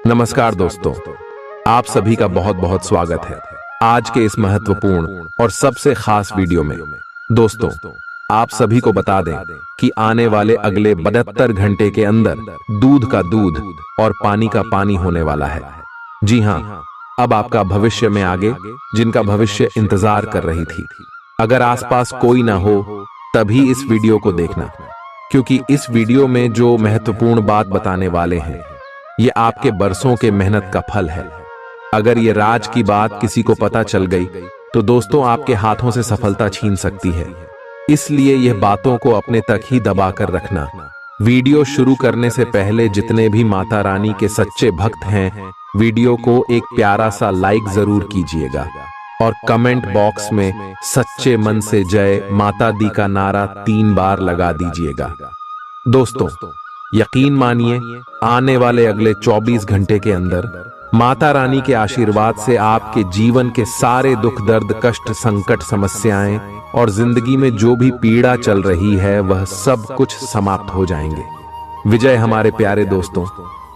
नमस्कार दोस्तों, आप सभी का बहुत बहुत स्वागत है आज के इस महत्वपूर्ण और सबसे खास वीडियो में। दोस्तों, आप सभी को बता दें कि आने वाले अगले 72 घंटे के अंदर दूध का दूध और पानी का पानी होने वाला है। जी हाँ, अब आपका भविष्य में आगे जिनका भविष्य इंतजार कर रही थी। अगर आसपास कोई ना हो तभी इस वीडियो को देखना, क्योंकि इस वीडियो में जो महत्वपूर्ण बात बताने वाले हैं ये आपके बरसों के मेहनत का फल है। अगर ये राज की बात किसी को पता चल गई तो दोस्तों आपके हाथों से सफलता छीन सकती है। इसलिए यह बातों को अपने तक ही दबा कर रखना। वीडियो शुरू करने से पहले जितने भी माता रानी के सच्चे भक्त हैं, वीडियो को एक प्यारा सा लाइक जरूर कीजिएगा और कमेंट बॉक्स में सच्चे मन से जय माता दी का नारा 3 बार लगा दीजिएगा। दोस्तों, यकीन मानिए, आने वाले अगले 24 घंटे के अंदर माता रानी के आशीर्वाद से आपके जीवन के सारे दुख दर्द कष्ट संकट समस्याएं और जिंदगी में जो भी पीड़ा चल रही है वह सब कुछ समाप्त हो जाएंगे। विजय हमारे प्यारे दोस्तों,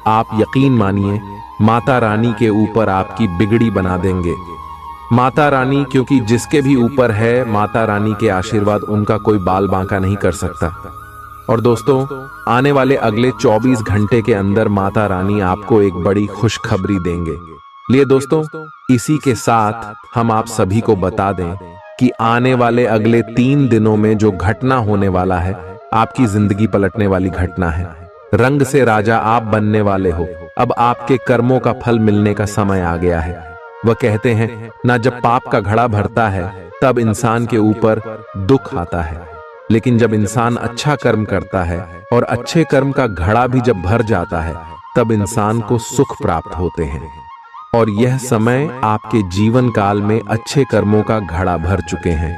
आप यकीन मानिए माता रानी के ऊपर आपकी बिगड़ी बना देंगे। माता रानी, क्योंकि जिसके भी ऊपर है माता रानी के आशीर्वाद उनका कोई बाल बांका नहीं कर सकता। और दोस्तों, आने वाले अगले 24 घंटे के अंदर माता रानी आपको एक बड़ी खुशखबरी देंगे। लिए दोस्तों, इसी के साथ हम आप सभी को बता दें कि आने वाले अगले 3 दिनों में जो घटना होने वाला है आपकी जिंदगी पलटने वाली घटना है। रंग से राजा आप बनने वाले हो। अब आपके कर्मों का फल मिलने का समय आ गया है। वह कहते हैं ना, जब पाप का घड़ा भरता है तब इंसान के ऊपर दुख आता है, लेकिन जब इंसान अच्छा कर्म करता है और अच्छे कर्म का घड़ा भी जब भर जाता है तब इंसान को सुख प्राप्त होते हैं। और यह समय आपके जीवन काल में अच्छे कर्मों का घड़ा भर चुके हैं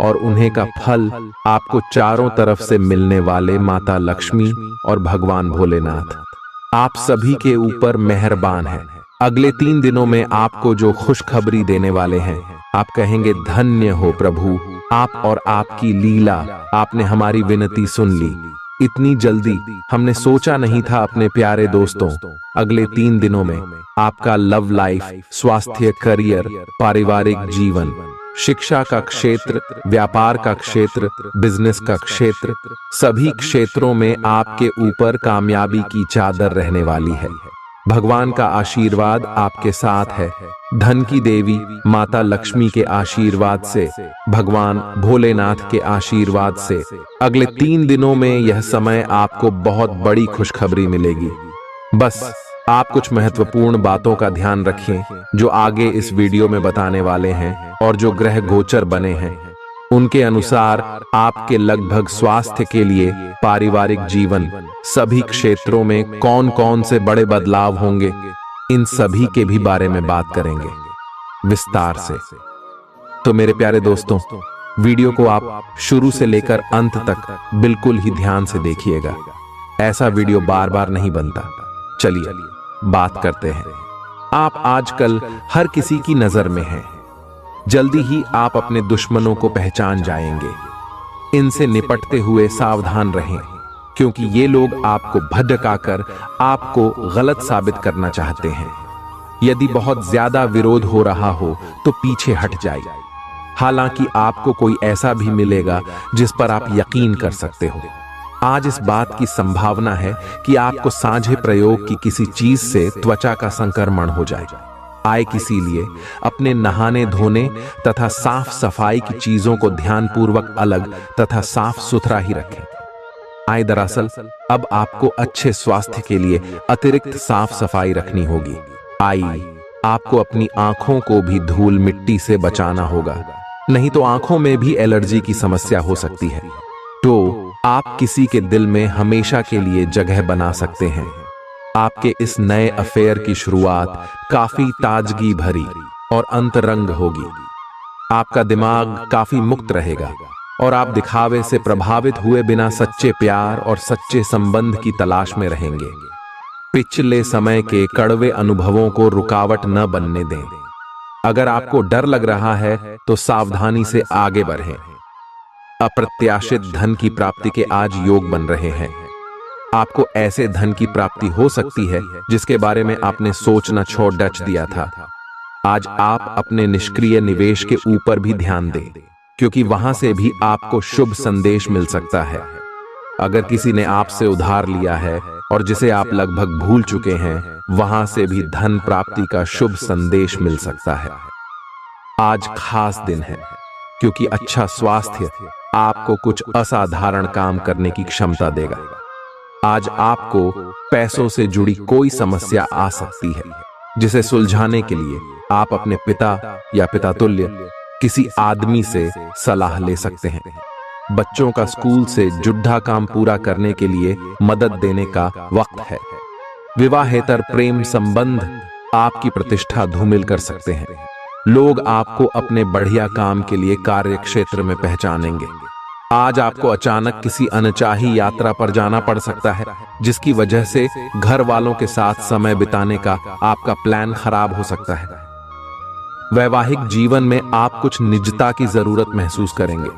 और उन्हें का फल आपको चारों तरफ से मिलने वाले माता लक्ष्मी और भगवान भोलेनाथ आप सभी के ऊपर मेहरबान है। अगले 3 दिनों में आपको जो खुशखबरी देने वाले हैं, आप कहेंगे धन्य हो प्रभु, आप और आपकी लीला, आपने हमारी विनती सुन ली। इतनी जल्दी हमने सोचा नहीं था। अपने प्यारे दोस्तों, अगले 3 दिनों में आपका लव लाइफ, स्वास्थ्य, करियर, पारिवारिक जीवन, शिक्षा का क्षेत्र, व्यापार का क्षेत्र, बिजनेस का क्षेत्र, सभी क्षेत्रों में आपके ऊपर कामयाबी की चादर रहने वाली है। भगवान का आशीर्वाद आपके साथ है। धन की देवी माता लक्ष्मी के आशीर्वाद से, भगवान भोलेनाथ के आशीर्वाद से अगले 3 दिनों में यह समय आपको बहुत बड़ी खुशखबरी मिलेगी। बस आप कुछ महत्वपूर्ण बातों का ध्यान रखें जो आगे इस वीडियो में बताने वाले हैं और जो ग्रह गोचर बने हैं उनके अनुसार आपके लगभग स्वास्थ्य के लिए, पारिवारिक जीवन, सभी क्षेत्रों में कौन कौन से बड़े बदलाव होंगे, इन सभी के भी बारे में बात करेंगे विस्तार से। तो मेरे प्यारे दोस्तों, वीडियो को आप शुरू से लेकर अंत तक बिल्कुल ही ध्यान से देखिएगा। ऐसा वीडियो बार बार नहीं बनता। चलिए बात करते हैं। आप आजकल हर किसी की नजर में हैं। जल्दी ही आप अपने दुश्मनों को पहचान जाएंगे। इनसे निपटते हुए सावधान रहें, क्योंकि ये लोग आपको भटकाकर आपको गलत साबित करना चाहते हैं। यदि बहुत ज्यादा विरोध हो रहा हो तो पीछे हट जाइए। हालांकि आपको कोई ऐसा भी मिलेगा जिस पर आप यकीन कर सकते हो। आज इस बात की संभावना है कि आपको साझे प्रयोग की किसी चीज से त्वचा का संक्रमण हो जाए। आए इसीलिए अपने नहाने धोने तथा साफ सफाई की चीजों को ध्यानपूर्वक अलग तथा साफ सुथरा ही रखें। आए दरअसल अब आपको अच्छे स्वास्थ्य के लिए अतिरिक्त साफ सफाई रखनी होगी। आपको अपनी आंखों को भी धूल मिट्टी से बचाना होगा, नहीं तो आंखों में भी एलर्जी की समस्या हो सकती है। तो आप किसी के दिल में हमेशा के लिए जगह बना सकते हैं। आपके इस नए अफेयर की शुरुआत काफी ताजगी भरी और अंतरंग होगी। आपका दिमाग काफी मुक्त रहेगा और आप दिखावे से प्रभावित हुए बिना सच्चे प्यार और सच्चे संबंध की तलाश में रहेंगे। पिछले समय के कड़वे अनुभवों को रुकावट न बनने दें। अगर आपको डर लग रहा है तो सावधानी से आगे बढ़ें। अप्रत्याशित धन की प्राप्ति के आज योग बन रहे हैं। आपको ऐसे धन की प्राप्ति हो सकती है जिसके बारे में आपने सोचना छोड़ दिया था। आज आप अपने निष्क्रिय निवेश के ऊपर भी ध्यान दें, क्योंकि वहां से भी आपको शुभ संदेश मिल सकता है। अगर किसी ने आपसे उधार लिया है और जिसे आप लगभग भूल चुके हैं, वहां से भी धन प्राप्ति का शुभ संदेश मिल सकता है। आज खास दिन है, क्योंकि अच्छा स्वास्थ्य आपको कुछ असाधारण काम करने की क्षमता देगा। आज आपको पैसों से जुड़ी कोई समस्या आ सकती है, जिसे सुलझाने के लिए आप अपने पिता या पितातुल्य किसी आदमी से सलाह ले सकते हैं। बच्चों का स्कूल से जुड़ा काम पूरा करने के लिए मदद देने का वक्त है। विवाहेतर प्रेम संबंध आपकी प्रतिष्ठा धूमिल कर सकते हैं। लोग आपको अपने बढ़िया काम के लिए कार्य क्षेत्र में पहचानेंगे। आज आपको अचानक किसी अनचाही यात्रा पर जाना पड़ सकता है, जिसकी वजह से घर वालों के साथ समय बिताने का आपका प्लान खराब हो सकता है। वैवाहिक जीवन में आप कुछ निजता की जरूरत महसूस करेंगे।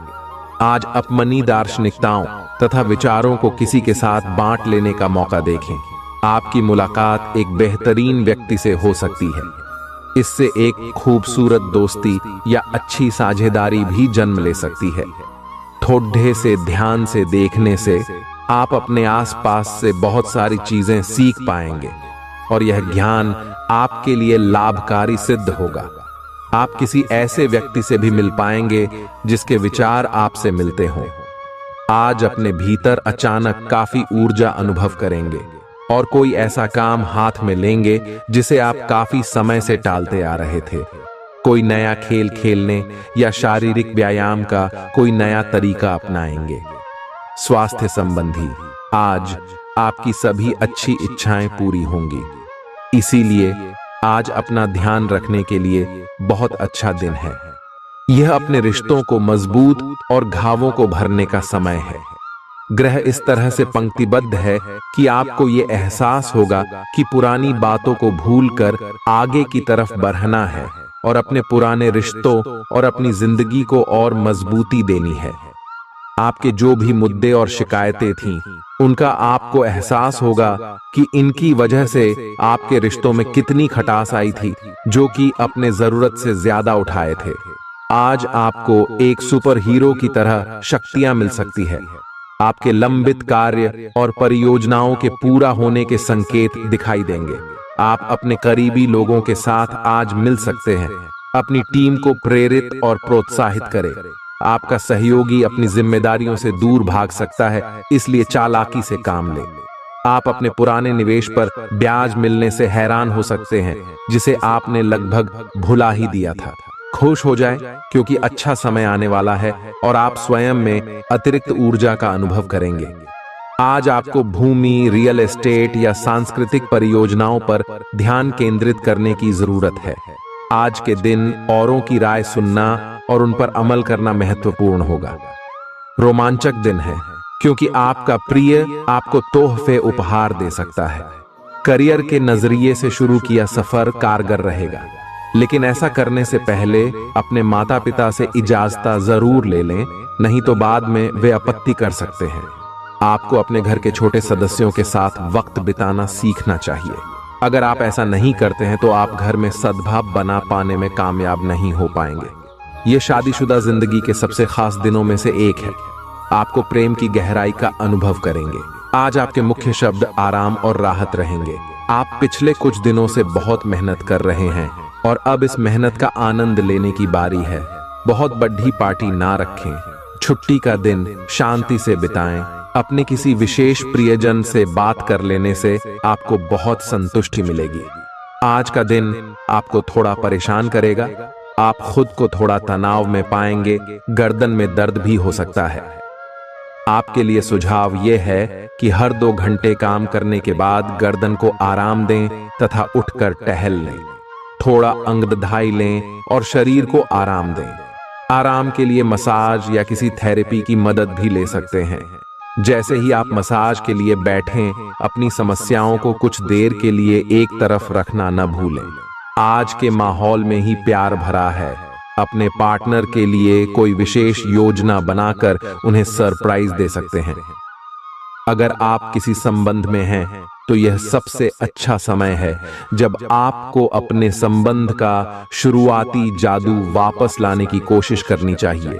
आज अपनी दार्शनिकताओं तथा विचारों को किसी के साथ बांट लेने का मौका देखें। आपकी मुलाकात एक बेहतरीन व्यक्ति से हो सकती है। इससे एक खूबसूरत दोस्ती या अच्छी साझेदारी भी जन्म ले सकती है। ठोड्ढे से ध्यान से देखने से आप अपने आसपास से बहुत सारी चीजें सीख पाएंगे और यह ज्ञान आपके लिए लाभकारी सिद्ध होगा। आप किसी ऐसे व्यक्ति से भी मिल पाएंगे जिसके विचार आपसे मिलते हों। आज अपने भीतर अचानक काफी ऊर्जा अनुभव करेंगे और कोई ऐसा काम हाथ में लेंगे जिसे आप काफी समय से टालते आ रहे थे। कोई नया खेल खेलने या शारीरिक व्यायाम का कोई नया तरीका अपनाएंगे। स्वास्थ्य संबंधी आज आपकी सभी अच्छी इच्छाएं पूरी होंगी। इसीलिए आज अपना ध्यान रखने के लिए बहुत अच्छा दिन है। यह अपने रिश्तों को मजबूत और घावों को भरने का समय है। ग्रह इस तरह से पंक्तिबद्ध है कि आपको ये एहसास होगा कि पुरानी बातों को भूलकर आगे की तरफ बढ़ना है और अपने पुराने रिश्तों और अपनी जिंदगी को और मजबूती देनी है। आपके जो भी मुद्दे और शिकायतें थीं, उनका आपको एहसास होगा कि इनकी वजह से आपके रिश्तों में कितनी खटास आई थी, जो कि अपने जरूरत से ज्यादा उठाए थे। आज आपको एक सुपर हीरो की तरह शक्तियां मिल सकती है। आपके लंबित कार्य और परियोजनाओं के पूरा होने के संकेत दिखाई देंगे। आप अपने करीबी लोगों के साथ आज मिल सकते हैं। अपनी टीम को प्रेरित और प्रोत्साहित करें। आपका सहयोगी अपनी जिम्मेदारियों से दूर भाग सकता है, इसलिए चालाकी से काम लें। आप अपने पुराने निवेश पर ब्याज मिलने से हैरान हो सकते हैं, जिसे आपने लगभग भुला ही दिया था। खुश हो जाएं, क्योंकि अच्छा समय आने वाला है और आप स्वयं में अतिरिक्त ऊर्जा का अनुभव करेंगे। आज आपको भूमि, रियल एस्टेट या सांस्कृतिक परियोजनाओं पर ध्यान केंद्रित करने की जरूरत है। आज के दिन औरों की राय सुनना और उन पर अमल करना महत्वपूर्ण होगा। रोमांचक दिन है, क्योंकि आपका प्रिय आपको तोहफे उपहार दे सकता है। करियर के नजरिए से शुरू किया सफर कारगर रहेगा, लेकिन ऐसा करने से पहले अपने माता पिता से इजाजत जरूर ले लें, नहीं तो बाद में वे आपत्ति कर सकते हैं। आपको अपने घर के छोटे सदस्यों के साथ वक्त बिताना सीखना चाहिए। अगर आप ऐसा नहीं करते हैं तो आप घर में सद्भाव बना पाने में कामयाब नहीं हो पाएंगे। ये शादीशुदा जिंदगी के सबसे खास दिनों में से एक है। आपको प्रेम की गहराई का अनुभव करेंगे। आज आपके मुख्य शब्द आराम और राहत रहेंगे। आप पिछले कुछ दिनों से बहुत मेहनत कर रहे हैं और अब इस मेहनत का आनंद लेने की बारी है। बहुत बड़ी पार्टी ना रखें। छुट्टी का दिन शांति से बिताएं। अपने किसी विशेष प्रियजन से बात कर लेने से आपको बहुत संतुष्टि मिलेगी। आज का दिन आपको थोड़ा परेशान करेगा। आप खुद को थोड़ा तनाव में पाएंगे। गर्दन में दर्द भी हो सकता है। आपके लिए सुझाव यह है कि हर 2 घंटे काम करने के बाद गर्दन को आराम दें तथा उठकर टहल लें। थोड़ा अंगदधाई लें और शरीर को आराम दें। आराम के लिए मसाज या किसी थेरेपी की मदद भी ले सकते हैं। जैसे ही आप मसाज के लिए बैठें, अपनी समस्याओं को कुछ देर के लिए एक तरफ रखना न भूलें। आज के माहौल में ही प्यार भरा है। अपने पार्टनर के लिए कोई विशेष योजना बनाकर उन्हें सरप्राइज दे सकते हैं। अगर आप किसी संबंध में हैं तो यह सबसे अच्छा समय है जब आपको अपने संबंध का शुरुआती जादू वापस लाने की कोशिश करनी चाहिए।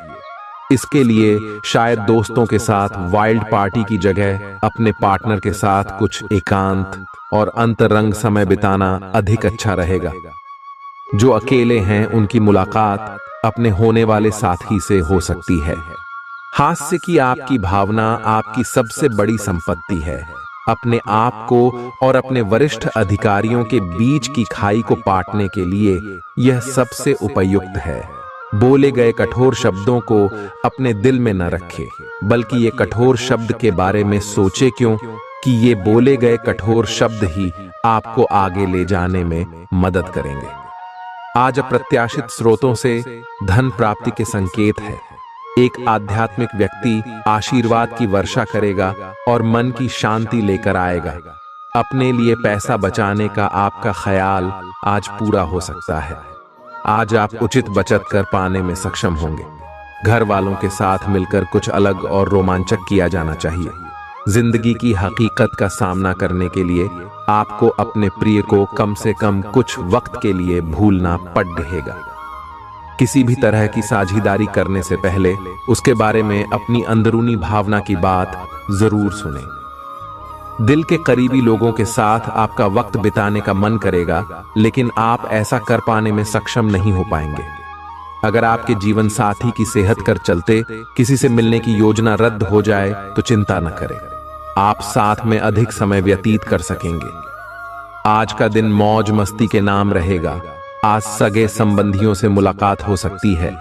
इसके लिए शायद दोस्तों के साथ वाइल्ड पार्टी की जगह अपने पार्टनर के साथ कुछ एकांत और अंतरंग समय बिताना अधिक अच्छा रहेगा। जो अकेले हैं उनकी मुलाकात अपने होने वाले साथी से हो सकती है। हास्य की आपकी भावना आपकी सबसे बड़ी संपत्ति है। अपने आप को और अपने वरिष्ठ अधिकारियों के बीच की खाई को पाटने के लिए यह सबसे उपयुक्त है। बोले गए कठोर शब्दों को अपने दिल में न रखें, बल्कि ये कठोर शब्द के बारे में सोचे, क्यों कि ये बोले गए कठोर शब्द ही आपको आगे ले जाने में मदद करेंगे। आज अप्रत्याशित स्रोतों से धन प्राप्ति के संकेत है। एक आध्यात्मिक व्यक्ति आशीर्वाद की वर्षा करेगा और मन की शांति लेकर आएगा। अपने लिए पैसा बचाने का आपका ख्याल आज पूरा हो सकता है। आज आप उचित बचत कर पाने में सक्षम होंगे। घर वालों के साथ मिलकर कुछ अलग और रोमांचक किया जाना चाहिए। जिंदगी की हकीकत का सामना करने के लिए आपको अपने प्रिय को कम से कम कुछ वक्त के लिए भूलना पड़ रहेगा। किसी भी तरह की साझेदारी करने से पहले उसके बारे में अपनी अंदरूनी भावना की बात जरूर सुनें। दिल के करीबी लोगों के साथ आपका वक्त बिताने का मन करेगा, लेकिन आप ऐसा कर पाने में सक्षम नहीं हो पाएंगे। अगर आपके जीवन साथी की सेहत कर चलते किसी से मिलने की योजना रद्द हो जाए तो चिंता न करें, आप साथ में अधिक समय व्यतीत कर सकेंगे। आज का दिन मौज मस्ती के नाम रहेगा। आज सगे संबंधियों से मुलाकात हो सकती है।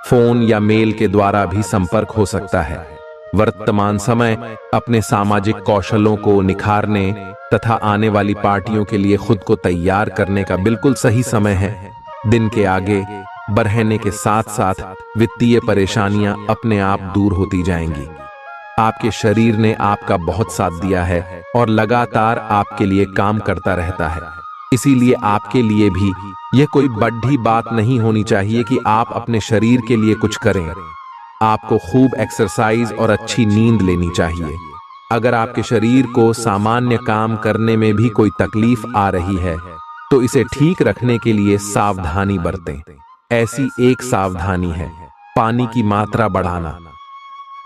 फोन या मेल के द्वारा भी संपर्क हो सकता है। वर्तमान समय अपने सामाजिक कौशलों को निखारने तथा आने वाली पार्टियों के लिए खुद को तैयार करने का बिल्कुल सही समय है। दिन के आगे बढ़ने के साथ साथ वित्तीय परेशानियां अपने आप दूर होती जाएंगी। आपके शरीर ने आपका बहुत साथ दिया है और लगातार आपके लिए काम करता रहता है। इसीलिए आपके लिए भी यह कोई बड़ी बात नहीं होनी चाहिए कि आप अपने शरीर के लिए कुछ करें। आपको खूब एक्सरसाइज और अच्छी नींद लेनी चाहिए। अगर आपके शरीर को सामान्य काम करने में भी कोई तकलीफ आ रही है तो इसे ठीक रखने के लिए सावधानी बरतें। ऐसी एक सावधानी है पानी की मात्रा बढ़ाना।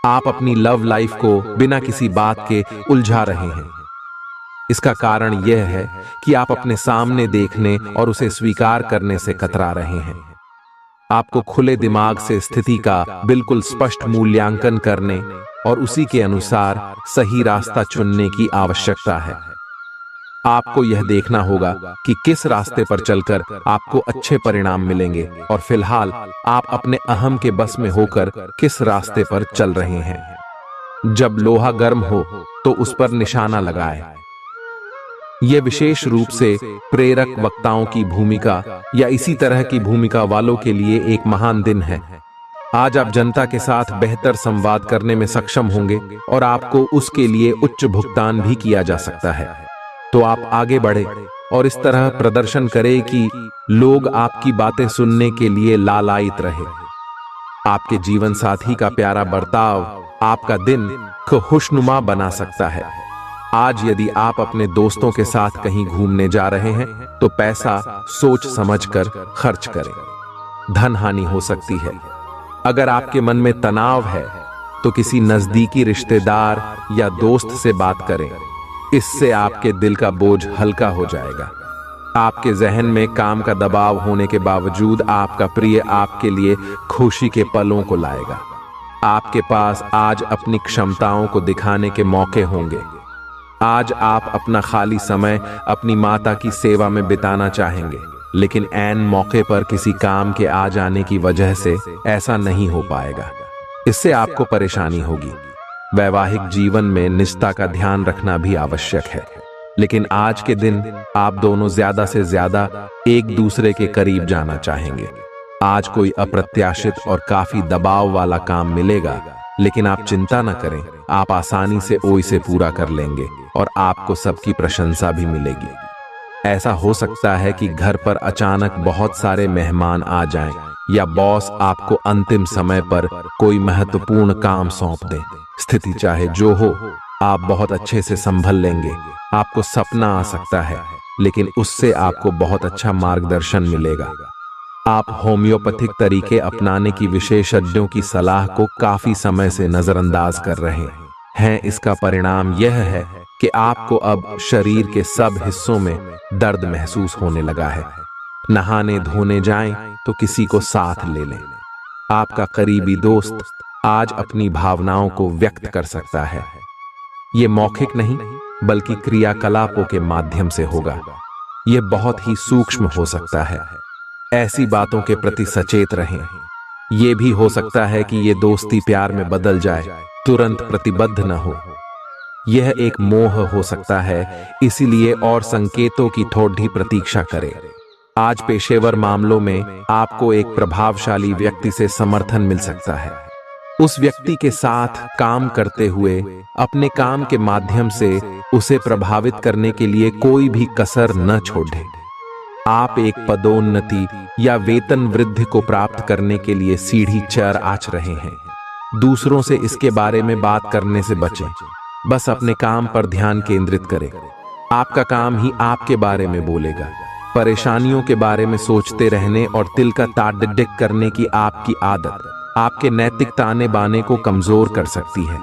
आप अपनी लव लाइफ को बिना किसी बात के उलझा रहे हैं। इसका कारण यह है कि आप अपने सामने देखने और उसे स्वीकार करने से कतरा रहे हैं। आपको खुले दिमाग से स्थिति का बिल्कुल स्पष्ट मूल्यांकन करने और उसी के अनुसार सही रास्ता चुनने की आवश्यकता है। आपको यह देखना होगा कि किस रास्ते पर चलकर आपको अच्छे परिणाम मिलेंगे और फिलहाल आप अपने अहम के बस में होकर किस रास्ते पर चल रहे हैं। जब लोहा गर्म हो तो उस पर निशाना लगाएं। यह विशेष रूप से प्रेरक वक्ताओं की भूमिका या इसी तरह की भूमिका वालों के लिए एक महान दिन है। आज आप जनता के साथ बेहतर संवाद करने में सक्षम होंगे और आपको उसके लिए उच्च भुगतान भी किया जा सकता है। तो आप आगे बढ़े और इस तरह प्रदर्शन करें कि लोग आपकी बातें सुनने के लिए लालायित रहे। आपके जीवन साथी का प्यारा बर्ताव आपका दिन को खुशनुमा बना सकता है। आज यदि आप अपने दोस्तों के साथ कहीं घूमने जा रहे हैं तो पैसा सोच समझकर खर्च करें। धन हानि हो सकती है। अगर आपके मन में तनाव है तो किसी नजदीकी रिश्तेदार या दोस्त से बात करें। इससे आपके दिल का बोझ हल्का हो जाएगा। आपके जहन में काम का दबाव होने के बावजूद आपका प्रिय आपके लिए खुशी के पलों को लाएगा। आपके पास आज अपनी क्षमताओं को दिखाने के मौके होंगे। आज आप अपना खाली समय अपनी माता की सेवा में बिताना चाहेंगे, लेकिन ऐन मौके पर किसी काम के आ जाने की वजह से ऐसा नहीं हो पाएगा। इससे आपको परेशानी होगी। वैवाहिक जीवन में निष्ठा का ध्यान रखना भी आवश्यक है, लेकिन आज के दिन आप दोनों ज्यादा से ज्यादा एक दूसरे के करीब जाना चाहेंगे। आज कोई अप्रत्याशित और काफी दबाव वाला काम मिलेगा, लेकिन आप चिंता न करें, आप आसानी से इसे पूरा कर लेंगे और आपको सबकी प्रशंसा भी मिलेगी। ऐसा हो सकता है कि घर पर अचानक बहुत सारे मेहमान आ जाएं या बॉस आपको अंतिम समय पर कोई महत्वपूर्ण काम सौंप दे। स्थिति चाहे जो हो, आप बहुत अच्छे से संभल लेंगे। आपको सपना आ सकता है, लेकिन उससे आपको बहुत अच्छा मार्गदर्शन मिलेगा। आप होम्योपैथिक तरीके अपनाने की विशेषज्ञों की सलाह को काफी समय से नजरअंदाज कर रहे हैं। इसका परिणाम यह है कि आपको अब शरीर के सब हिस्सों में दर्द महसूस होने लगा है। नहाने धोने जाएं तो किसी को साथ ले लें। आपका करीबी दोस्त आज अपनी भावनाओं को व्यक्त कर सकता है। ये मौखिक नहीं, बल्कि क्रियाकलापों के माध्यम से होगा। यह बहुत ही सूक्ष्म हो सकता है। ऐसी बातों के प्रति सचेत रहें। यह भी हो सकता है कि ये दोस्ती प्यार में बदल जाए, तुरंत प्रतिबद्ध न हो। यह एक मोह हो सकता है, इसीलिए और संकेतों की थोड़ी प्रतीक्षा करें। आज पेशेवर मामलों में आपको एक प्रभावशाली व्यक्ति से समर्थन मिल सकता है। उस व्यक्ति के साथ काम करते हुए अपने काम के माध्यम से उसे प्रभावित करने के लिए कोई भी कसर न छोड़ें। आप एक पदोन्नति या वेतन वृद्धि को प्राप्त करने के लिए सीढ़ी चढ़ आच रहे हैं। दूसरों से इसके बारे में बात करने से बचें। बस अपने काम पर ध्यान केंद्रित करें। आपका काम ही आपके बारे में बोलेगा। परेशानियों के बारे में सोचते रहने और तिल का ताड़ करने की आपकी आदत आपके नैतिक ताने बाने को कमजोर कर सकती है।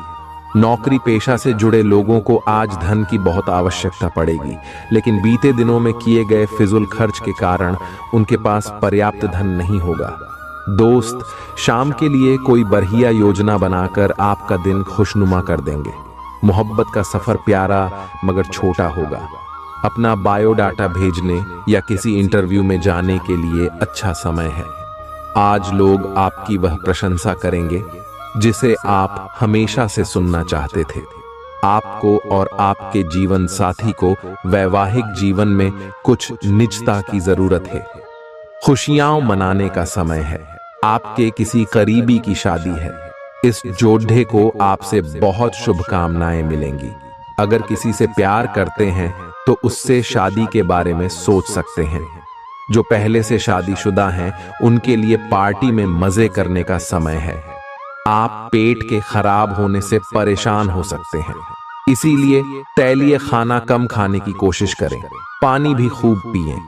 नौकरी पेशा से जुड़े लोगों को आज धन की बहुत आवश्यकता पड़ेगी, लेकिन बीते दिनों में किए गए फिजूल खर्च के कारण उनके पास पर्याप्त धन नहीं होगा। दोस्त शाम के लिए कोई बढ़िया योजना बनाकर आपका दिन खुशनुमा कर देंगे। मोहब्बत का सफर प्यारा मगर छोटा होगा। अपना बायोडाटा भेजने या किसी इंटरव्यू में जाने के लिए अच्छा समय है। आज लोग आपकी वह प्रशंसा करेंगे जिसे आप हमेशा से सुनना चाहते थे। आपको और आपके जीवन साथी को वैवाहिक जीवन में कुछ निजता की जरूरत है। खुशियां मनाने का समय है। आपके किसी करीबी की शादी है। इस जोड़े को आपसे बहुत शुभकामनाएं मिलेंगी। अगर किसी से प्यार करते हैं तो उससे शादी के बारे में सोच सकते हैं। जो पहले से शादीशुदा हैं, उनके लिए पार्टी में मजे करने का समय है। आप पेट के खराब होने से परेशान हो सकते हैं, इसीलिए तैलीय खाना कम खाने की कोशिश करें। पानी भी खूब पिएं।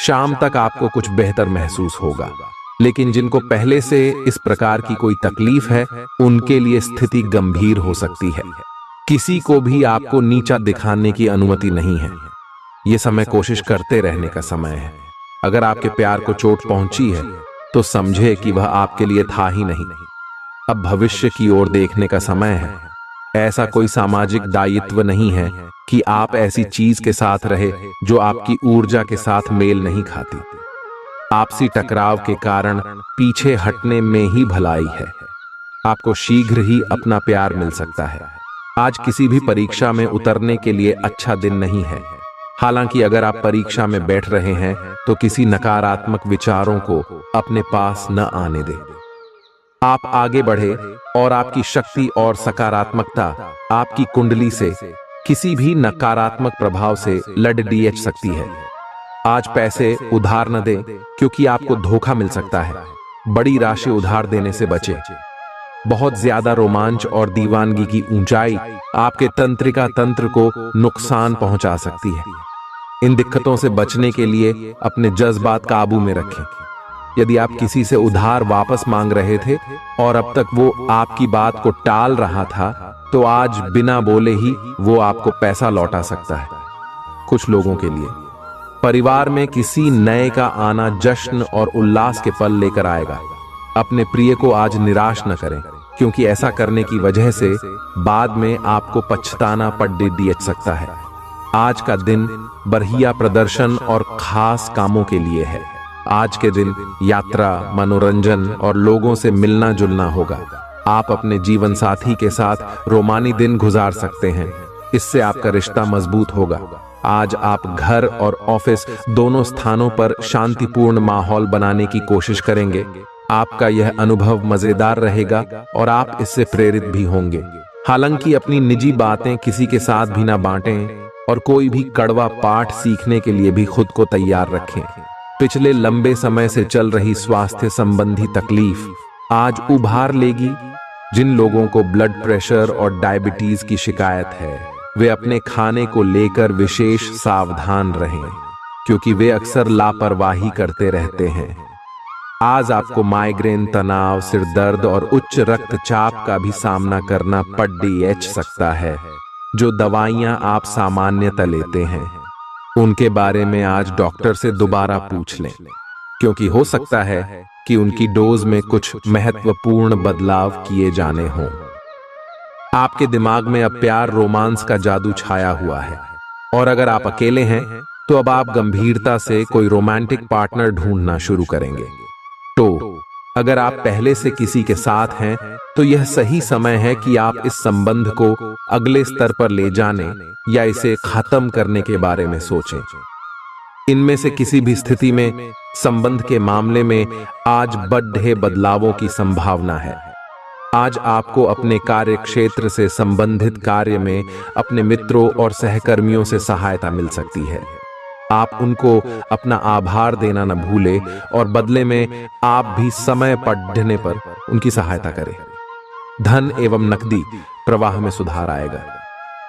शाम तक आपको कुछ बेहतर महसूस होगा, लेकिन जिनको पहले से इस प्रकार की कोई तकलीफ है, उनके लिए स्थिति गंभीर हो सकती है। किसी को भी आपको नीचा दिखाने की अनुमति नहीं है। यह समय कोशिश करते रहने का समय है। अगर आपके प्यार को चोट पहुंची है तो समझे कि वह आपके लिए था ही नहीं। अब भविष्य की ओर देखने का समय है। ऐसा कोई सामाजिक दायित्व नहीं है कि आप ऐसी चीज के साथ रहे जो आपकी ऊर्जा के साथ मेल नहीं खाती। आपसी टकराव के कारण पीछे हटने में ही भलाई है। आपको शीघ्र ही अपना प्यार मिल सकता है। आज किसी भी परीक्षा में उतरने के लिए अच्छा दिन नहीं है। हालांकि अगर आप परीक्षा में बैठ रहे हैं तो किसी नकारात्मक विचारों को अपने पास न आने दें। आप आगे बढ़े और आपकी शक्ति और सकारात्मकता आपकी कुंडली से किसी भी नकारात्मक प्रभाव से लड़ सकती है। आज पैसे उधार न दें, क्योंकि आपको धोखा मिल सकता है। बड़ी राशि उधार देने से बचें। बहुत ज्यादा रोमांच और दीवानगी की ऊंचाई आपके तंत्रिका तंत्र को नुकसान पहुंचा सकती है। इन दिक्कतों से बचने के लिए अपने जज्बात काबू में रखें। यदि आप किसी से उधार वापस मांग रहे थे और अब तक वो आपकी बात को टाल रहा था, तो आज बिना बोले ही वो आपको पैसा लौटा सकता है। कुछ लोगों के लिए परिवार में किसी नए का आना जश्न और उल्लास के पल लेकर आएगा। अपने प्रिय को आज निराश न करें, क्योंकि ऐसा करने की वजह से बाद में आपको पछताना पड़ सकता है। आज का दिन बढ़िया प्रदर्शन और खास कामों के लिए है। आज के दिन यात्रा, मनोरंजन और लोगों से मिलना जुलना होगा। आप अपने जीवन साथी के साथ रोमानी दिन गुजार सकते हैं। इससे आपका रिश्ता मजबूत होगा। आज आप घर और ऑफिस दोनों स्थानों पर शांतिपूर्ण माहौल बनाने की कोशिश करेंगे। आपका यह अनुभव मजेदार रहेगा और आप इससे प्रेरित भी होंगे। हालांकि अपनी निजी बातें किसी के साथ भी ना बांटें और कोई भी कड़वा पाठ सीखने के लिए भी खुद को तैयार रखें। पिछले लंबे समय से चल रही स्वास्थ्य संबंधी तकलीफ आज उभार लेगी, जिन लोगों को ब्लड प्रेशर और डायबिटीज की शिकायत है वे अपने खाने को लेकर विशेष सावधान रहें, क्योंकि वे अक्सर लापरवाही करते रहते हैं। आज आपको माइग्रेन, तनाव, सिर दर्द और उच्च रक्तचाप का भी सामना करना पड़ सकता है। जो दवाइयां आप सामान्यतः लेते हैं उनके बारे में आज डॉक्टर से दोबारा पूछ लें, क्योंकि हो सकता है कि उनकी डोज में कुछ महत्वपूर्ण बदलाव किए जाने हों। आपके दिमाग में अब प्यार, रोमांस का जादू छाया हुआ है, और अगर आप अकेले हैं तो अब आप गंभीरता से कोई रोमांटिक पार्टनर ढूंढना शुरू करेंगे। तो अगर आप पहले से किसी के साथ हैं तो यह सही समय है कि आप इस संबंध को अगले स्तर पर ले जाने या इसे खत्म करने के बारे में सोचें। इनमें से किसी भी स्थिति में संबंध के मामले में आज बड़े बदलावों की संभावना है। आज आपको अपने कार्य क्षेत्र से संबंधित कार्य में अपने मित्रों और सहकर्मियों से सहायता मिल सकती है। आप उनको अपना आभार देना न भूलें और बदले में आप भी समय पड़ने पर उनकी सहायता करें। धन एवं नकदी प्रवाह में सुधार आएगा।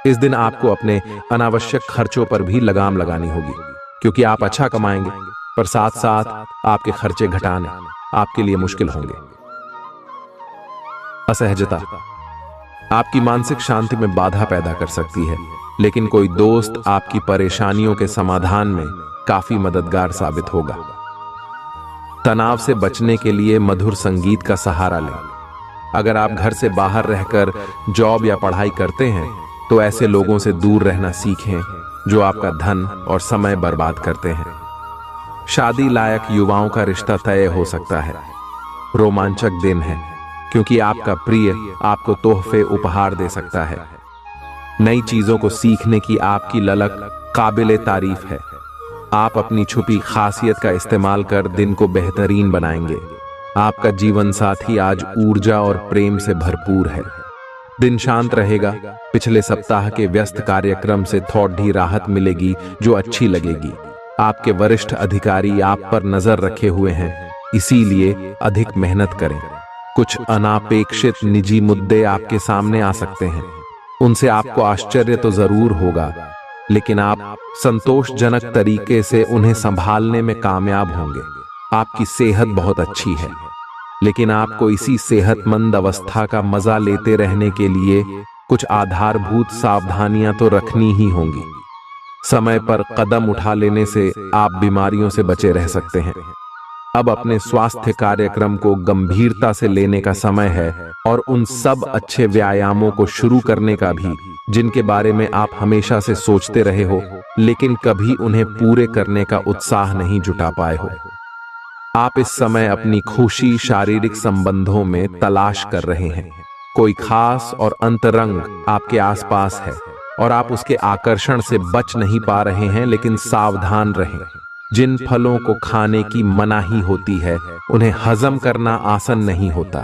इस दिन आपको अपने अनावश्यक खर्चों पर भी लगाम लगानी होगी, क्योंकि आप अच्छा कमाएंगे पर साथ साथ आपके खर्चे घटाने आपके लिए मुश्किल होंगे। असहजता आपकी मानसिक शांति में बाधा पैदा कर सकती है, लेकिन कोई दोस्त आपकी परेशानियों के समाधान में काफी मददगार साबित होगा। तनाव से बचने के लिए मधुर संगीत का सहारा लें। अगर आप घर से बाहर रहकर जॉब या पढ़ाई करते हैं तो ऐसे लोगों से दूर रहना सीखें जो आपका धन और समय बर्बाद करते हैं। शादी लायक युवाओं का रिश्ता तय हो सकता है। रोमांचक दिन है, क्योंकि आपका प्रिय आपको तोहफे उपहार दे सकता है। नई चीजों को सीखने की आपकी ललक काबिले तारीफ है। आप अपनी छुपी खासियत का इस्तेमाल कर दिन को बेहतरीन बनाएंगे। आपका जीवन साथी आज ऊर्जा और प्रेम से भरपूर है। दिन शांत रहेगा। पिछले सप्ताह के व्यस्त कार्यक्रम से थोड़ी राहत मिलेगी जो अच्छी लगेगी। आपके वरिष्ठ अधिकारी आप पर नजर रखे हुए हैं, इसीलिए अधिक मेहनत करें। कुछ अनापेक्षित निजी मुद्दे आपके सामने आ सकते हैं। उनसे आपको आश्चर्य तो जरूर होगा, लेकिन आप संतोषजनक तरीके से उन्हें संभालने में कामयाब होंगे। आपकी सेहत बहुत अच्छी है, लेकिन आपको इसी सेहतमंद अवस्था का मजा लेते रहने के लिए कुछ आधारभूत सावधानियां तो रखनी ही होंगी। समय पर कदम उठा लेने से आप बीमारियों से बचे रह सकते हैं। अब अपने स्वास्थ्य कार्यक्रम को गंभीरता से लेने का समय है और उन सब अच्छे व्यायामों को शुरू करने का भी जिनके बारे में आप हमेशा से सोचते रहे हो, लेकिन कभी उन्हें पूरे करने का उत्साह नहीं जुटा पाए हो। आप इस समय अपनी खुशी शारीरिक संबंधों में तलाश कर रहे हैं। कोई खास और अंतरंग आपके आसपास है और आप उसके आकर्षण से बच नहीं पा रहे हैं, लेकिन सावधान रहें। जिन फलों को खाने की मनाही होती है उन्हें हजम करना आसान नहीं होता।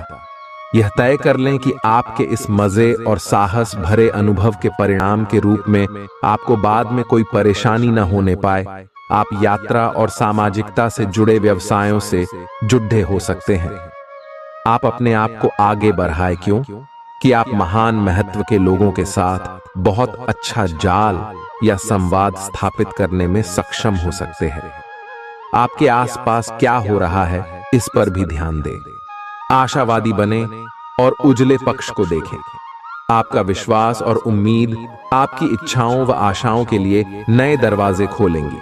यह तय कर लें कि आपके इस मजे और साहस भरे अनुभव के परिणाम के रूप में आपको बाद में कोई परेशानी न होने पाए। आप यात्रा और सामाजिकता से जुड़े व्यवसायों से जुड़े हो सकते हैं। आप अपने आप को आगे बढ़ाएं, क्यों कि आप महान महत्व के लोगों के साथ बहुत अच्छा जाल या संवाद स्थापित करने में सक्षम हो सकते हैं। आपके आसपास क्या हो रहा है इस पर भी ध्यान दें। आशावादी बने और उजले पक्ष को देखें। आपका विश्वास और उम्मीद आपकी इच्छाओं व आशाओं के लिए नए दरवाजे खोलेंगी।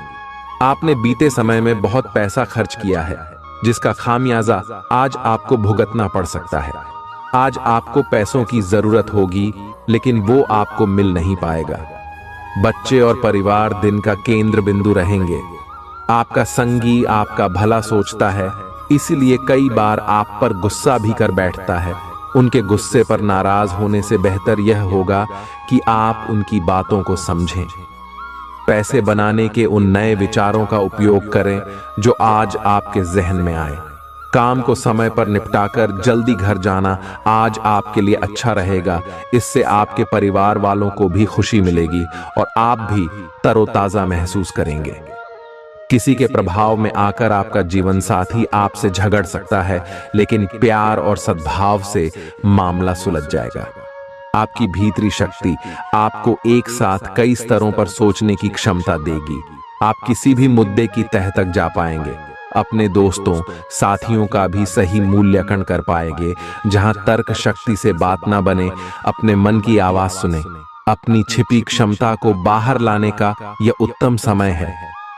आपने बीते समय में बहुत पैसा खर्च किया है, जिसका खामियाजा आज आपको भुगतना पड़ सकता है। आज आपको पैसों की जरूरत होगी, लेकिन वो आपको मिल नहीं पाएगा। बच्चे और परिवार दिन का केंद्र बिंदु रहेंगे। आपका संगी आपका भला सोचता है, इसलिए कई बार आप पर गुस्सा भी कर बैठता है। उनके गुस्से पर नाराज होने से बेहतर यह होगा कि आप उनकी बातों को समझें। पैसे बनाने के उन नए विचारों का उपयोग करें जो आज आपके जहन में आए। काम को समय पर निपटाकर जल्दी घर जाना आज आपके लिए अच्छा रहेगा। इससे आपके परिवार वालों को भी खुशी मिलेगी और आप भी तरोताजा महसूस करेंगे। किसी के प्रभाव में आकर आपका जीवन साथी आपसे झगड़ सकता है, लेकिन प्यार और सद्भाव से मामला सुलझ जाएगा। आपकी भीतरी शक्ति आपको एक साथ कई स्तरों पर सोचने की क्षमता देगी। आप किसी भी मुद्दे की तह तक जा पाएंगे। अपने दोस्तों साथियों का भी सही मूल्यांकन कर पाएंगे। जहां तर्क शक्ति से बात ना बने, अपने मन की आवाज सुने। अपनी छिपी क्षमता को बाहर लाने का यह उत्तम समय है।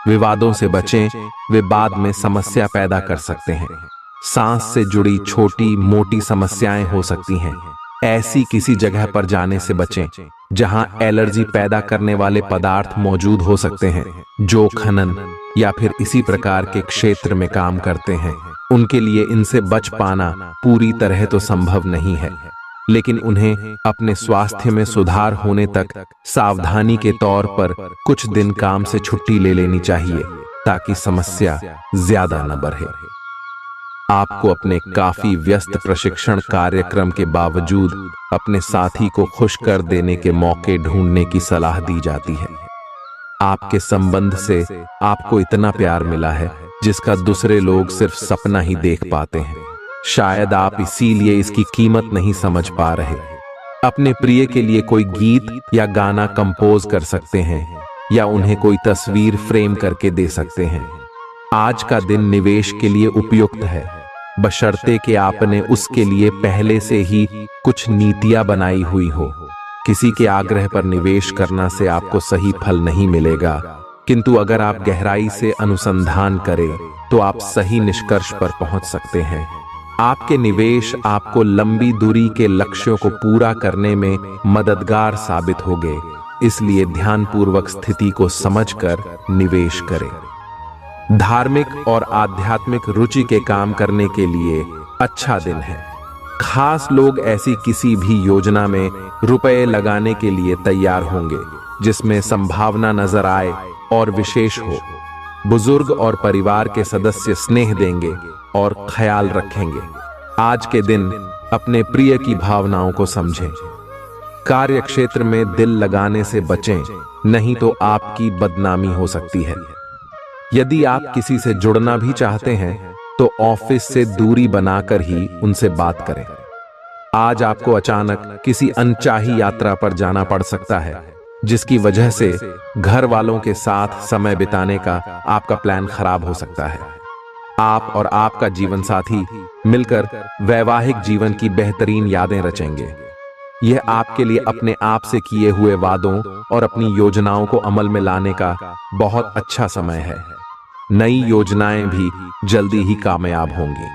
विवादों से बचें, वे बाद में समस्या पैदा कर सकते हैं। सांस से जुड़ी छोटी मोटी समस्याएं हो सकती हैं। ऐसी किसी जगह पर जाने से बचें जहां एलर्जी पैदा करने वाले पदार्थ मौजूद हो सकते हैं। जो खनन या फिर इसी प्रकार के क्षेत्र में काम करते हैं, उनके लिए इनसे बच पाना पूरी तरह तो संभव नहीं है, लेकिन उन्हें अपने स्वास्थ्य में सुधार होने तक सावधानी के तौर पर कुछ दिन काम से छुट्टी ले लेनी चाहिए, ताकि समस्या ज्यादा न बढ़े। आपको अपने काफी व्यस्त प्रशिक्षण कार्यक्रम के बावजूद अपने साथी को खुश कर देने के मौके ढूंढने की सलाह दी जाती है। आपके संबंध से आपको इतना प्यार मिला है जिसका दूसरे लोग सिर्फ सपना ही देख पाते हैं। शायद आप इसीलिए इसकी कीमत नहीं समझ पा रहे। अपने प्रिय के लिए कोई गीत या गाना कंपोज कर सकते हैं, या उन्हें कोई तस्वीर फ्रेम करके दे सकते हैं। आज का दिन निवेश के लिए उपयुक्त है, बशर्ते कि आपने उसके लिए पहले से ही कुछ नीतियां बनाई हुई हो। किसी के आग्रह पर निवेश करना से आपको सही फल नहीं मिलेगा, किंतु अगर आप गहराई से अनुसंधान करें तो आप सही निष्कर्ष पर पहुंच सकते हैं। आपके निवेश आपको लंबी दूरी के लक्ष्यों को पूरा करने में मददगार साबित होंगे, इसलिए ध्यानपूर्वक स्थिति को समझकर निवेश करें। धार्मिक और आध्यात्मिक रुचि के काम करने के लिए अच्छा दिन है। खास लोग ऐसी किसी भी योजना में रुपए लगाने के लिए तैयार होंगे जिसमें संभावना नजर आए और विशेष हो। बुजुर्ग और परिवार के सदस्य स्नेह देंगे और ख्याल रखेंगे। आज के दिन अपने प्रिय की भावनाओं को समझें। कार्य क्षेत्र में दिल लगाने से बचें, नहीं तो आपकी बदनामी हो सकती है। यदि आप किसी से जुड़ना भी चाहते हैं तो ऑफिस से दूरी बनाकर ही उनसे बात करें। आज आपको अचानक किसी अनचाही यात्रा पर जाना पड़ सकता है, जिसकी वजह से घर वालों के साथ समय बिताने का आपका प्लान खराब हो सकता है। आप और आपका जीवन साथी मिलकर वैवाहिक जीवन की बेहतरीन यादें रचेंगे। यह आपके लिए अपने आप से किए हुए वादों और अपनी योजनाओं को अमल में लाने का बहुत अच्छा समय है। नई योजनाएं भी जल्दी ही कामयाब होंगी।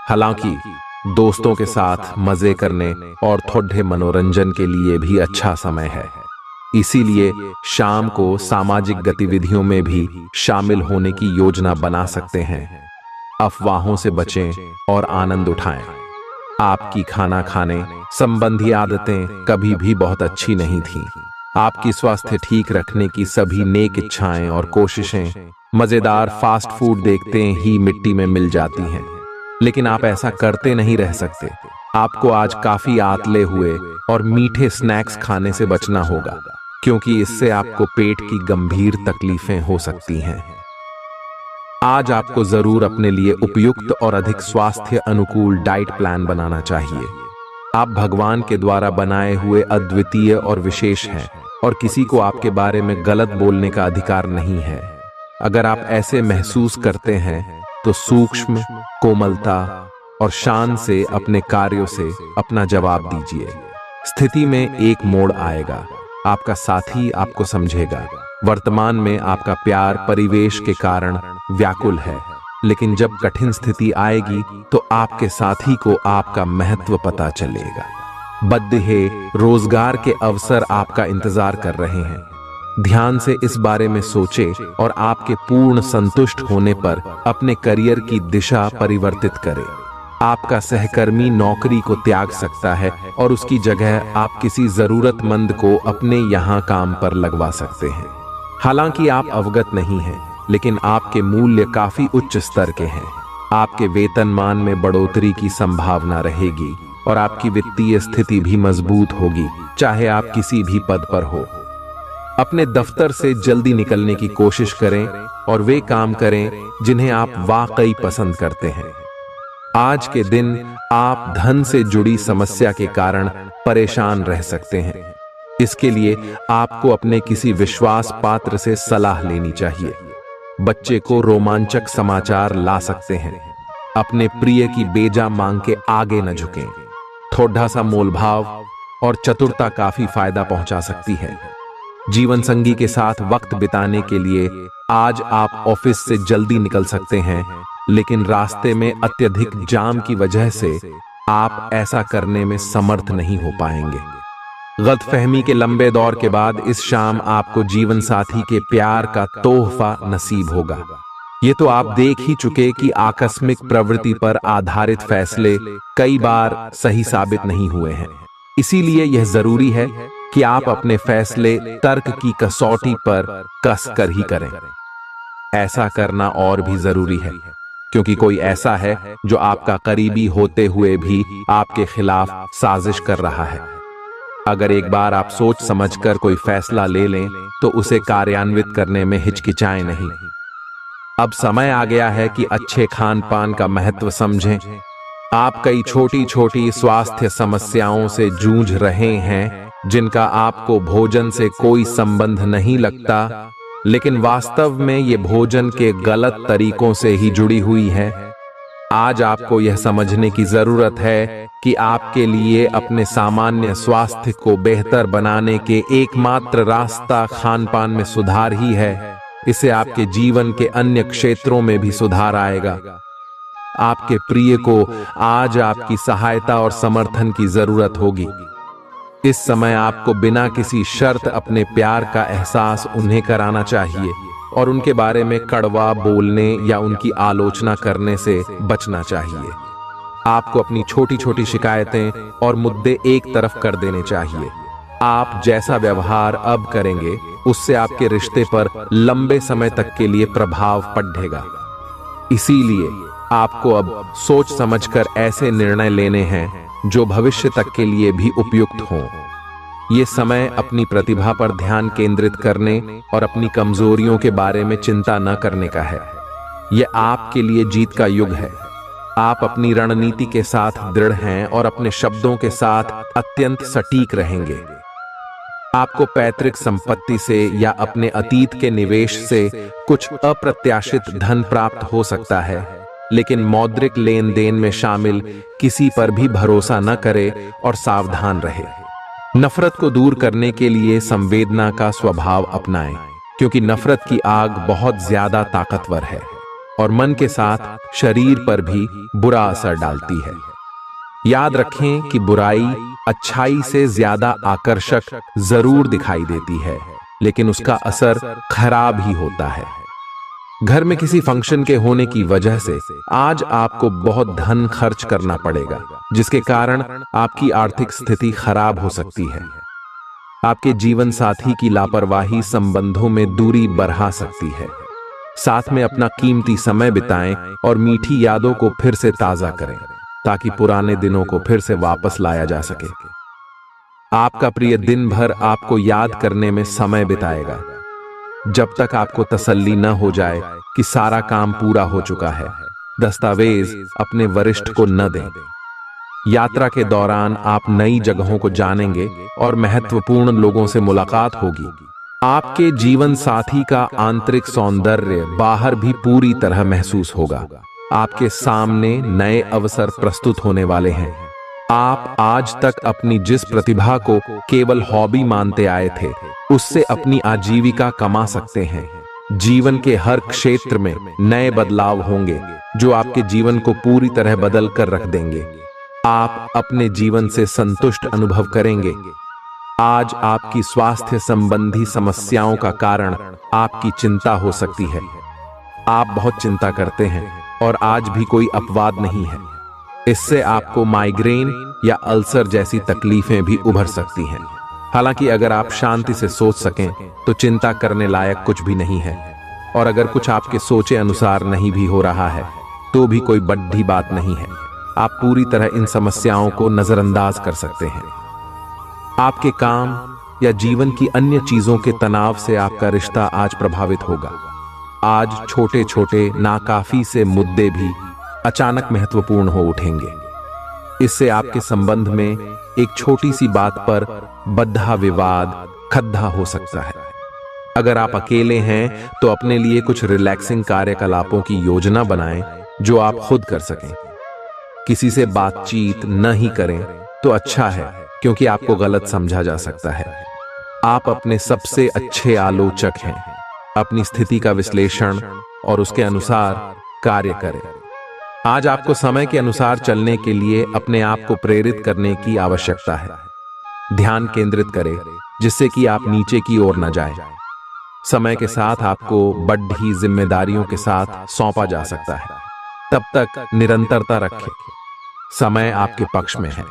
हालांकि दोस्तों के साथ मजे करने और थोड़े मनोरंजन के लिए भी अच्छा समय है। इसीलिए शाम को सामाजिक गतिविधियों में भी शामिल होने की योजना बना सकते हैं। अफवाहों से बचें और आनंद उठाएं। आपकी खाना खाने संबंधी आदतें कभी भी बहुत अच्छी नहीं थीं। आपकी स्वास्थ्य ठीक रखने की सभी नेक इच्छाएं और कोशिशें मजेदार फास्ट फूड देखते ही मिट्टी में मिल जाती हैं। लेकिन आप ऐसा करते नहीं रह सकते। आपको आज काफी आतले हुए और मीठे स्नैक्स खाने से बचना होगा, क्योंकि इससे आपको पेट की गंभीर तकलीफें हो सकती हैं। आज आपको जरूर अपने लिए उपयुक्त और अधिक स्वास्थ्य अनुकूल डाइट प्लान बनाना चाहिए। आप भगवान के द्वारा बनाए हुए अद्वितीय और विशेष हैं, और किसी को आपके बारे में गलत बोलने का अधिकार नहीं है। अगर आप ऐसे महसूस करते हैं तो सूक्ष्म, कोमलता और शान से अपने कार्यों से अपना जवाब दीजिए। स्थिति में एक मोड़ आएगा, आपका साथी आपको समझेगा। वर्तमान में आपका प्यार परिवेश के कारण व्याकुल है, लेकिन जब कठिन स्थिति आएगी तो आपके साथी को आपका महत्व पता चलेगा। बद्दे रोजगार के अवसर आपका इंतजार कर रहे हैं। ध्यान से इस बारे में सोचें और आपके पूर्ण संतुष्ट होने पर अपने करियर की दिशा परिवर्तित करें। आपका सहकर्मी नौकरी को त्याग सकता है और उसकी जगह आप किसी जरूरतमंद को अपने यहाँ काम पर लगवा सकते हैं। हालांकि आप अवगत नहीं हैं, लेकिन आपके मूल्य काफी उच्च स्तर के हैं। आपके वेतनमान में बढ़ोतरी की संभावना रहेगी और आपकी वित्तीय स्थिति भी मजबूत होगी, चाहे आप किसी भी पद पर हो। अपने दफ्तर से जल्दी निकलने की कोशिश करें और वे काम करें जिन्हें आप वाकई पसंद करते हैं। आज के दिन आप धन से जुड़ी समस्या के कारण परेशान रह सकते हैं। इसके लिए आपको अपने किसी विश्वास पात्र से सलाह लेनी चाहिए। बच्चे को रोमांचक समाचार ला सकते हैं। अपने प्रिय की बेजा मांग के आगे न झुकें। थोड़ा सा मोलभाव और चतुरता काफी फायदा पहुंचा सकती है। जीवन संगी के साथ वक्त बिताने के लिए आज आप ऑफिस से जल्दी निकल सकते हैं, लेकिन रास्ते में अत्यधिक जाम की वजह से आप ऐसा करने में समर्थ नहीं हो पाएंगे। गलतफहमी के लंबे दौर के बाद इस शाम आपको जीवन साथी के प्यार का तोहफा नसीब होगा। ये तो आप देख ही चुके कि आकस्मिक प्रवृत्ति पर आधारित फैसले कई बार सही साबित नहीं हुए हैं। इसीलिए यह जरूरी है कि आप अपने फैसले तर्क की कसौटी पर कस कर ही करें। ऐसा करना और भी जरूरी है क्योंकि कोई ऐसा है जो आपका करीबी होते हुए भी आपके खिलाफ साजिश कर रहा है। अगर एक बार आप सोच समझकर कोई फैसला ले लें तो उसे कार्यान्वित करने में हिचकिचाएं नहीं। अब समय आ गया है कि अच्छे खान पान का महत्व समझें। आप कई छोटी छोटी स्वास्थ्य समस्याओं से जूझ रहे हैं जिनका आपको भोजन से कोई संबंध नहीं लगता, लेकिन वास्तव में ये भोजन के गलत तरीकों से ही जुड़ी हुई है। आज आपको यह समझने की जरूरत है कि आपके लिए अपने सामान्य स्वास्थ्य को बेहतर बनाने के एकमात्र रास्ता खानपान में सुधार ही है। इससे आपके जीवन के अन्य क्षेत्रों में भी सुधार आएगा। आपके प्रिय को आज आपकी सहायता और समर्थन की जरूरत होगी। इस समय आपको बिना किसी शर्त अपने प्यार का एहसास उन्हें कराना चाहिए और उनके बारे में कड़वा बोलने या उनकी आलोचना करने से बचना चाहिए। आपको अपनी छोटी छोटी शिकायतें और मुद्दे एक तरफ कर देने चाहिए। आप जैसा व्यवहार अब करेंगे उससे आपके रिश्ते पर लंबे समय तक के लिए प्रभाव पड़ेगा। इसीलिए आपको अब सोच समझकर ऐसे निर्णय लेने हैं जो भविष्य तक के लिए भी उपयुक्त हों। ये समय अपनी प्रतिभा पर ध्यान केंद्रित करने और अपनी कमजोरियों के बारे में चिंता न करने का है। यह आपके लिए जीत का युग है। आप अपनी रणनीति के साथ दृढ़ हैं और अपने शब्दों के साथ अत्यंत सटीक रहेंगे। आपको पैतृक संपत्ति से या अपने अतीत के निवेश से कुछ अप्रत्याशित धन प्राप्त हो सकता है, लेकिन मौद्रिक लेन देन में शामिल किसी पर भी भरोसा न करे और सावधान रहे। नफरत को दूर करने के लिए संवेदना का स्वभाव अपनाएं, क्योंकि नफरत की आग बहुत ज्यादा ताकतवर है और मन के साथ शरीर पर भी बुरा असर डालती है। याद रखें कि बुराई अच्छाई से ज्यादा आकर्षक जरूर दिखाई देती है, लेकिन उसका असर खराब ही होता है। घर में किसी फंक्शन के होने की वजह से आज आपको बहुत धन खर्च करना पड़ेगा, जिसके कारण आपकी आर्थिक स्थिति खराब हो सकती है। आपके जीवन साथी की लापरवाही संबंधों में दूरी बढ़ा सकती है। साथ में अपना कीमती समय बिताएं और मीठी यादों को फिर से ताजा करें ताकि पुराने दिनों को फिर से वापस लाया जा सके। आपका प्रिय दिन भर आपको याद करने में समय बिताएगा जब तक आपको तसल्ली न हो जाए कि सारा काम पूरा हो चुका है। दस्तावेज अपने वरिष्ठ को न दें। यात्रा के दौरान आप नई जगहों को जानेंगे और महत्वपूर्ण लोगों से मुलाकात होगी। आपके जीवन साथी का आंतरिक सौंदर्य बाहर भी पूरी तरह महसूस होगा। आपके सामने नए अवसर प्रस्तुत होने वाले हैं। आप आज तक अपनी जिस प्रतिभा को केवल हॉबी मानते आए थे, उससे अपनी आजीविका कमा सकते हैं। जीवन के हर क्षेत्र में नए बदलाव होंगे जो आपके जीवन को पूरी तरह बदल कर रख देंगे। आप अपने जीवन से संतुष्ट अनुभव करेंगे। आज आपकी स्वास्थ्य संबंधी समस्याओं का कारण आपकी चिंता हो सकती है। आप बहुत चिंता करते हैं और आज भी कोई अपवाद नहीं है। इससे आपको माइग्रेन या अल्सर जैसी तकलीफें भी उभर सकती हैं। हालांकि अगर आप शांति से सोच सकें तो चिंता करने लायक कुछ भी नहीं है, और अगर कुछ आपके सोचे अनुसार नहीं भी हो रहा है तो भी कोई बड़ी बात नहीं है। आप पूरी तरह इन समस्याओं को नजरअंदाज कर सकते हैं। आपके काम, या जीवन की अन्य चीजों के तनाव से आपका रिश्ता आज प्रभावित होगा। आज छोटे छोटे नाकाफी से मुद्दे भी अचानक महत्वपूर्ण हो उठेंगे। इससे आपके संबंध में एक छोटी सी बात पर बद्धा विवाद खद्दा हो सकता है। अगर आप अकेले हैं तो अपने लिए कुछ रिलैक्सिंग कार्यकलापों की योजना बनाएं जो आप खुद कर सकें। किसी से बातचीत न ही करें तो अच्छा है, क्योंकि आपको गलत समझा जा सकता है। आप अपने सबसे अच्छे आलोचक हैं। अपनी स्थिति का विश्लेषण और उसके अनुसार कार्य करें। आज आपको समय के अनुसार चलने के लिए अपने आप को प्रेरित करने की आवश्यकता है। ध्यान केंद्रित करें जिससे कि आप नीचे की ओर न जाएं। समय के साथ आपको बढ़ी जिम्मेदारियों के साथ सौंपा जा सकता है। तब तक निरंतरता रखें। समय आपके पक्ष में है।